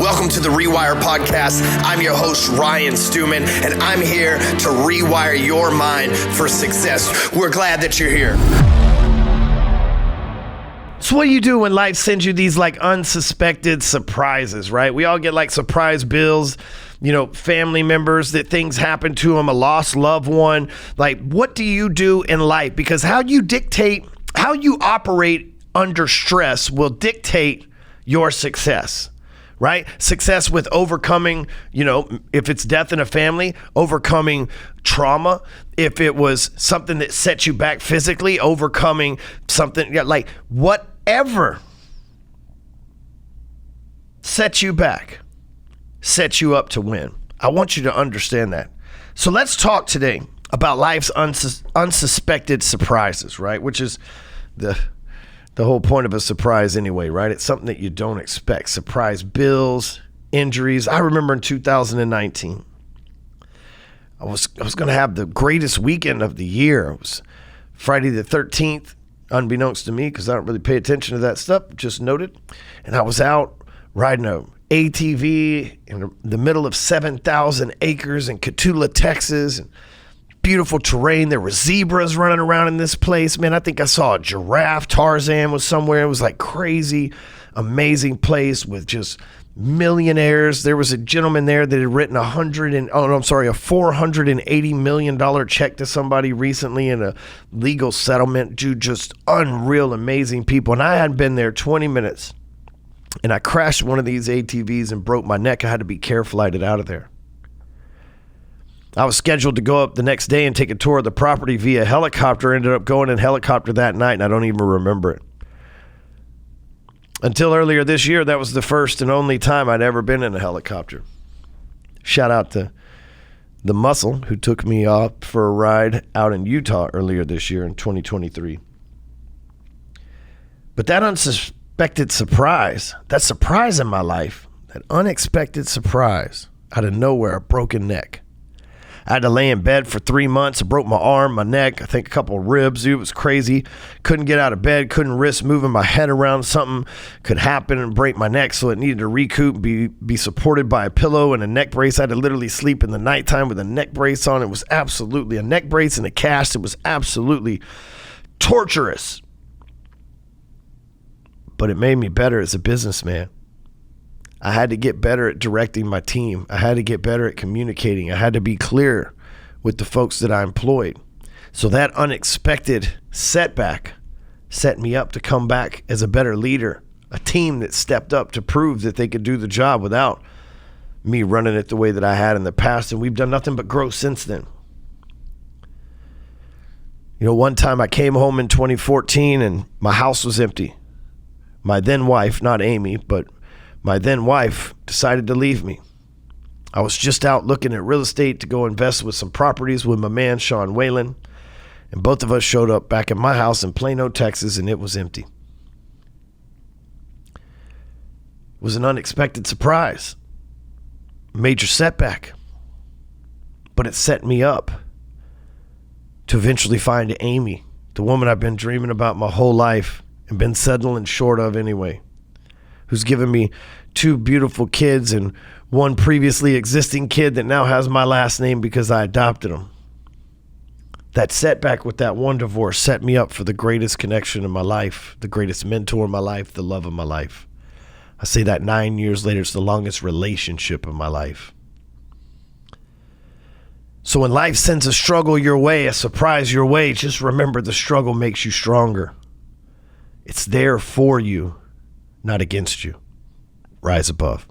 Welcome to the ReWire podcast. I'm your host, Ryan Stewman, and I'm here to rewire your mind for success. We're glad that you're here. So what do you do when life sends you these like unsuspected surprises, right? We all get like surprise bills, family members that things happen to them, a lost loved one. Like, what do you do in life? Because how you operate under stress will dictate your success, right? Success with overcoming, if it's death in a family, overcoming trauma. If it was something that set you back physically, overcoming something like whatever sets you back, sets you up to win. I want you to understand that. So let's talk today about life's unsuspected surprises, right? Which is the whole point of a surprise anyway, right? It's something that you don't expect. Surprise bills, injuries. I remember in 2019, I was going to have the greatest weekend of the year. It was Friday the 13th, unbeknownst to me, because I don't really pay attention to that stuff, just noted. And I was out riding a ATV in the middle of 7,000 acres in Cotulla, Texas, and beautiful terrain. There were zebras running around in this place. Man, I think I saw a giraffe. Tarzan was somewhere. It was like crazy, amazing place with just millionaires. There was a gentleman there that had written a $480 million check to somebody recently in a legal settlement. Dude, just unreal, amazing people. And I hadn't been there 20 minutes. And I crashed one of these ATVs and broke my neck. I had to be care flighted out of there. I was scheduled to go up the next day and take a tour of the property via helicopter. Ended up going in helicopter that night, and I don't even remember it. Until earlier this year, that was the first and only time I'd ever been in a helicopter. Shout out to the Muscle who took me up for a ride out in Utah earlier this year in 2023. But that unsuspected surprise, that surprise in my life, that unexpected surprise out of nowhere, a broken neck. I had to lay in bed for 3 months. I broke my arm, my neck, I think a couple of ribs. It was crazy. Couldn't get out of bed, couldn't risk moving my head around. Something could happen and break my neck, so it needed to recoup, be supported by a pillow and a neck brace. I had to literally sleep in the nighttime with a neck brace on. It was absolutely a neck brace and a cast. It was absolutely torturous. But it made me better as a businessman. I had to get better at directing my team. I had to get better at communicating. I had to be clear with the folks that I employed. So that unexpected setback set me up to come back as a better leader, a team that stepped up to prove that they could do the job without me running it the way that I had in the past. And we've done nothing but grow since then. One time I came home in 2014 and my house was empty. My then wife, not Amy, but my then wife decided to leave me. I was just out looking at real estate to go invest with some properties with my man, Sean Whalen. And both of us showed up back at my house in Plano, Texas, and it was empty. It was an unexpected surprise. Major setback. But it set me up to eventually find Amy, the woman I've been dreaming about my whole life and been settling short of anyway. Who's given me 2 beautiful kids and one previously existing kid that now has my last name because I adopted him. That setback with that one divorce set me up for the greatest connection in my life, the greatest mentor in my life, the love of my life. I say that 9 years later, it's the longest relationship of my life. So when life sends a struggle your way, a surprise your way, just remember the struggle makes you stronger. It's there for you, not against you. Rise above.